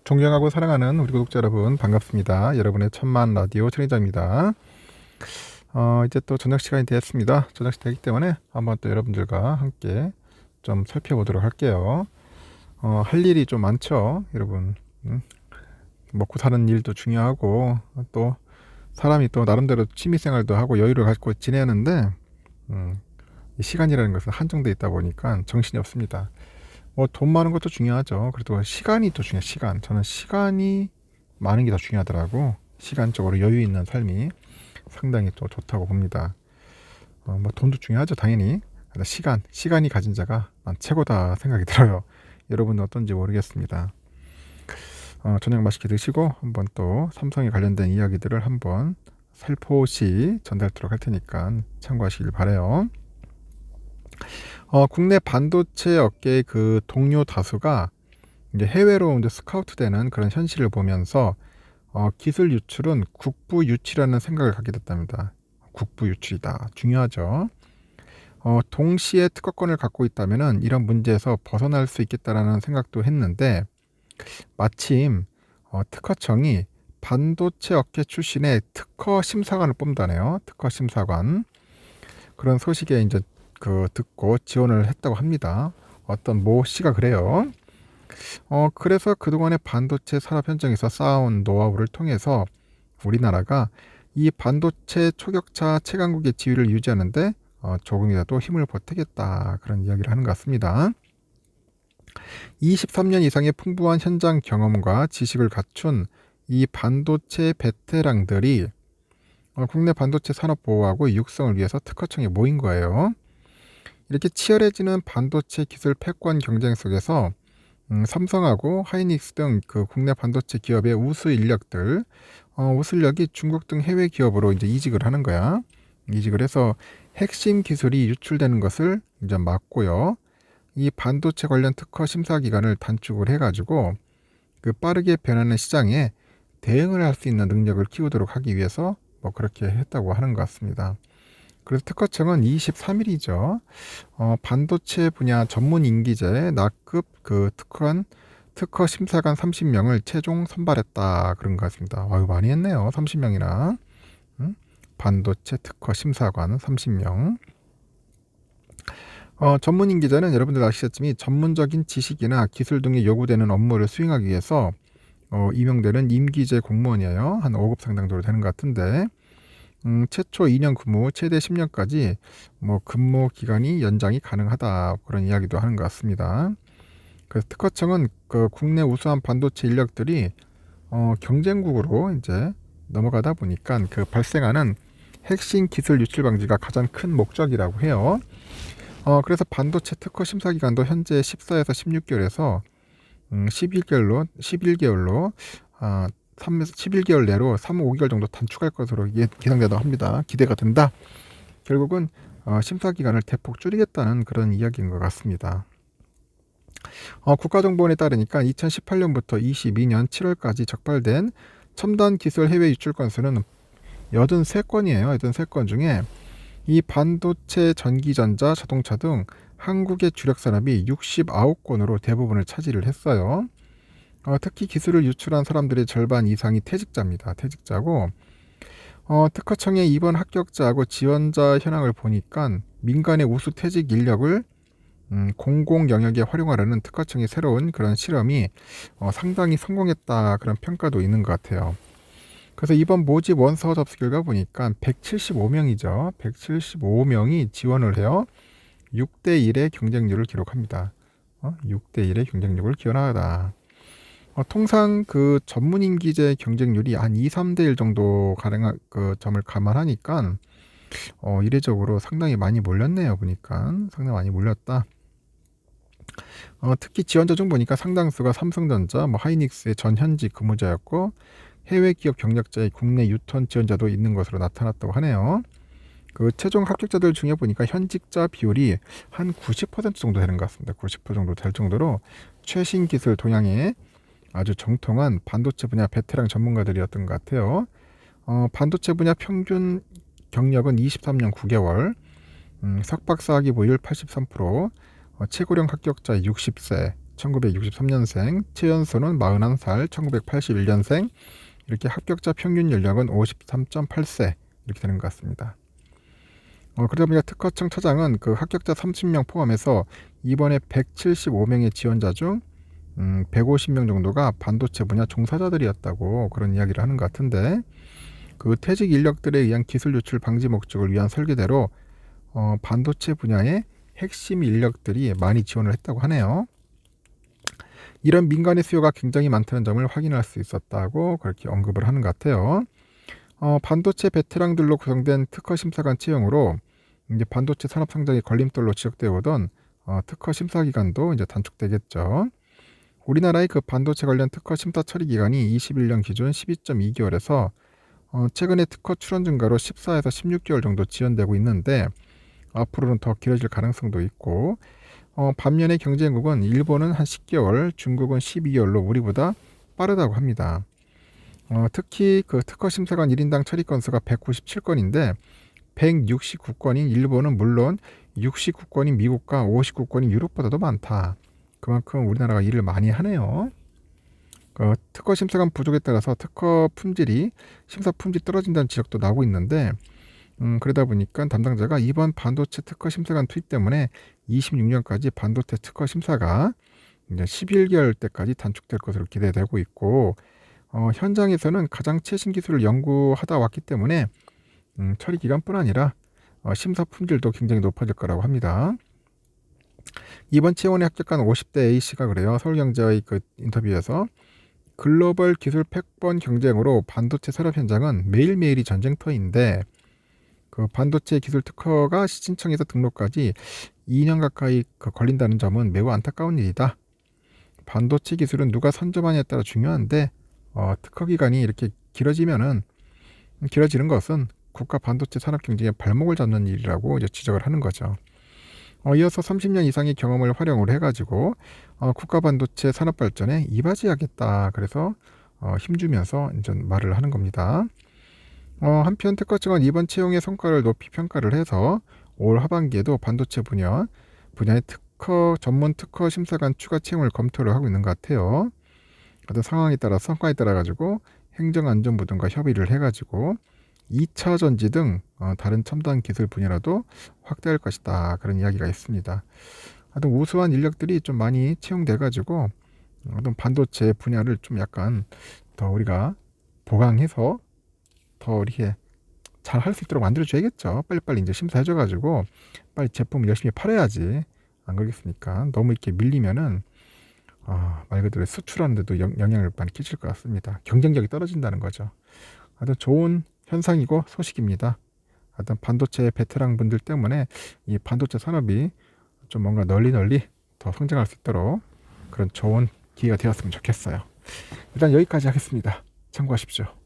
존경하고 사랑하는 우리 구독자 여러분 반갑습니다. 여러분의 천만 라디오 천리자입니다. 이제 또 저녁 시간이 되었습니다. 저녁 시간이 되기 때문에 한번 또 여러분들과 함께 좀 살펴보도록 할게요. 할 일이 좀 많죠, 여러분. 먹고 사는 일도 중요하고 또 사람이 또 나름대로 취미생활도 하고 여유를 갖고 지내는데 이 시간이라는 것은 한정돼 있다 보니까 정신이 없습니다. 돈 많은 것도 중요하죠. 그래도 시간이 또 중요해요. 시간. 저는 시간이 많은 게 더 중요하더라고. 시간적으로 여유 있는 삶이 상당히 또 좋다고 봅니다. 돈도 중요하죠, 당연히. 시간이 가진 자가 난 최고다 생각이 들어요. 여러분은 어떤지 모르겠습니다. 저녁 맛있게 드시고 한번 또 삼성에 관련된 이야기들을 한번 살포시 전달토록 할 테니까 참고하시길 바라요. 국내 반도체 업계의 그 동료 다수가 이제 해외로 이제 스카우트되는 그런 현실을 보면서 기술 유출은 국부 유치라는 생각을 갖게 됐답니다. 국부 유출이다. 중요하죠. 동시에 특허권을 갖고 있다면은 이런 문제에서 벗어날 수 있겠다라는 생각도 했는데 마침 특허청이 반도체 업계 출신의 특허 심사관을 뽑다네요. 특허 심사관. 그런 소식에 이제 듣고 지원을 했다고 합니다. 어떤 모 씨가 그래요. 그래서 그동안의 반도체 산업 현장에서 쌓아온 노하우를 통해서 우리나라가 이 반도체 초격차 최강국의 지위를 유지하는데 조금이라도 힘을 보태겠다, 그런 이야기를 하는 것 같습니다. 23년 이상의 풍부한 현장 경험과 지식을 갖춘 이 반도체 베테랑들이 국내 반도체 산업 보호하고 육성을 위해서 특허청에 모인 거예요. 이렇게 치열해지는 반도체 기술 패권 경쟁 속에서 삼성하고 하이닉스 등 그 국내 반도체 기업의 우수 인력들, 우수인력이 중국 등 해외 기업으로 이제 이직을 하는 거야. 이직을 해서 핵심 기술이 유출되는 것을 이제 막고요. 이 반도체 관련 특허 심사 기간을 단축을 해가지고 그 빠르게 변하는 시장에 대응을 할 수 있는 능력을 키우도록 하기 위해서 그렇게 했다고 하는 것 같습니다. 그래서 특허청은 23일이죠. 반도체 분야 전문 인기제 나급 그 특허 심사관 30명을 최종 선발했다, 그런 것 같습니다. 아유, 많이 했네요. 30명이나. 반도체 특허 심사관 30명. 전문 인기제는 여러분들 아시겠지만 전문적인 지식이나 기술 등이 요구되는 업무를 수행하기 위해서 임용되는 임기제 공무원이에요. 한 5급 상당 정도 되는 것 같은데 최초 2년 근무, 최대 10년까지 근무 기간이 연장이 가능하다, 그런 이야기도 하는 것 같습니다. 그래서 특허청은 그 국내 우수한 반도체 인력들이 경쟁국으로 이제 넘어가다 보니까 그 발생하는 핵심 기술 유출 방지가 가장 큰 목적이라고 해요. 그래서 반도체 특허 심사 기간도 현재 14에서 16개월에서 11개월로 11개월 내로 5개월 정도 단축할 것으로 예상된다고 합니다. 기대가 된다. 결국은 심사 기간을 대폭 줄이겠다는 그런 이야기인 것 같습니다. 국가정보원에 따르니까 2018년부터 22년 7월까지 적발된 첨단 기술 해외 유출 건수는 83건이에요. 83건 중에 이 반도체, 전기전자, 자동차 등 한국의 주력 산업이 69건으로 대부분을 차지를 했어요. 특히 기술을 유출한 사람들의 절반 이상이 퇴직자입니다. 퇴직자고 특허청의 이번 합격자하고 지원자 현황을 보니까 민간의 우수 퇴직 인력을 공공 영역에 활용하려는 특허청의 새로운 그런 실험이 상당히 성공했다, 그런 평가도 있는 것 같아요. 그래서 이번 모집 원서 접수 결과 보니까 175명이죠. 175명이 지원을 해요. 6대 1의 경쟁률을 기록합니다. 6대 1의 경쟁력을 기원하다. 통상 그 전문 인기제 경쟁률이 한 2, 3대 1 정도 가능한 그 점을 감안하니까 이례적으로 상당히 많이 몰렸네요. 보니까 상당히 많이 몰렸다. 특히 지원자 중 보니까 상당수가 삼성전자, 하이닉스의 전 현직 근무자였고 해외 기업 경력자의 국내 유턴 지원자도 있는 것으로 나타났다고 하네요. 그 최종 합격자들 중에 보니까 현직자 비율이 한 90% 정도 되는 것 같습니다. 90% 정도 될 정도로 최신 기술 동향에 아주 정통한 반도체 분야 베테랑 전문가들이었던 것 같아요. 반도체 분야 평균 경력은 23년 9개월, 석박사학위 보유율 83%, 최고령 합격자 60세, 1963년생, 최연소는 41살, 1981년생. 이렇게 합격자 평균 연령은 53.8세 이렇게 되는 것 같습니다. 그러다 보니까 특허청 차장은 그 합격자 30명 포함해서 이번에 175명의 지원자 중 150명 정도가 반도체 분야 종사자들이었다고 그런 이야기를 하는 것 같은데, 그 퇴직 인력들에 의한 기술 유출 방지 목적을 위한 설계대로 반도체 분야의 핵심 인력들이 많이 지원을 했다고 하네요. 이런 민간의 수요가 굉장히 많다는 점을 확인할 수 있었다고 그렇게 언급을 하는 것 같아요. 반도체 베테랑들로 구성된 특허 심사관 채용으로 이제 반도체 산업 성장의 걸림돌로 지적되어 오던 특허 심사 기간도 이제 단축되겠죠. 우리나라의 그 반도체 관련 특허 심사 처리 기간이 21년 기준 12.2개월에서 최근에 특허 출원 증가로 14에서 16개월 정도 지연되고 있는데, 앞으로는 더 길어질 가능성도 있고, 반면에 경쟁국은 일본은 한 10개월, 중국은 12개월로 우리보다 빠르다고 합니다. 특히 그 특허 심사관 1인당 처리 건수가 197건인데 169건인 일본은 물론 69건인 미국과 59건인 유럽보다도 많다. 그만큼 우리나라가 일을 많이 하네요. 특허 심사관 부족에 따라서 특허 품질이 심사 품질이 떨어진다는 지적도 나오고 있는데, 그러다 보니까 담당자가 이번 반도체 특허 심사관 투입 때문에 26년까지 반도체 특허 심사가 이제 11개월 때까지 단축될 것으로 기대되고 있고, 현장에서는 가장 최신 기술을 연구하다 왔기 때문에 처리 기간뿐 아니라 심사 품질도 굉장히 높아질 거라고 합니다. 이번 채용에 합격한 50대 A씨가 그래요. 서울경제의 그 인터뷰에서 글로벌 기술 패권 경쟁으로 반도체 산업 현장은 매일매일이 전쟁터인데, 그 반도체 기술 특허가 신청에서 등록까지 2년 가까이 걸린다는 점은 매우 안타까운 일이다. 반도체 기술은 누가 선점하냐에 따라 중요한데 특허 기간이 이렇게 길어지는 것은 국가 반도체 산업 경쟁의 발목을 잡는 일이라고 이제 지적을 하는 거죠. 이어서 30년 이상의 경험을 활용을 해가지고 국가 반도체 산업 발전에 이바지하겠다. 그래서 힘주면서 이제 말을 하는 겁니다. 한편 특허청은 이번 채용의 성과를 높이 평가를 해서 올 하반기에도 반도체 분야의 전문 특허 심사관 추가 채용을 검토를 하고 있는 것 같아요. 어떤 상황에 따라 성과에 따라 가지고 행정안전부 등과 협의를 해가지고 2차 전지 등 다른 첨단 기술 분야라도 확대할 것이다. 그런 이야기가 있습니다. 하여튼 우수한 인력들이 좀 많이 채용돼가지고 어떤 반도체 분야를 좀 약간 더 우리가 보강해서 더 이렇게 잘 할 수 있도록 만들어줘야겠죠. 빨리빨리 이제 심사해줘가지고 빨리 제품을 열심히 팔아야지. 안 그러겠습니까? 너무 이렇게 밀리면은 말 그대로 수출하는데도 영향을 많이 끼칠 것 같습니다. 경쟁력이 떨어진다는 거죠. 하여튼 좋은 현상이고 소식입니다. 하여튼 반도체 베테랑 분들 때문에 이 반도체 산업이 좀 뭔가 널리 더 성장할 수 있도록 그런 좋은 기회가 되었으면 좋겠어요. 일단 여기까지 하겠습니다. 참고하십시오.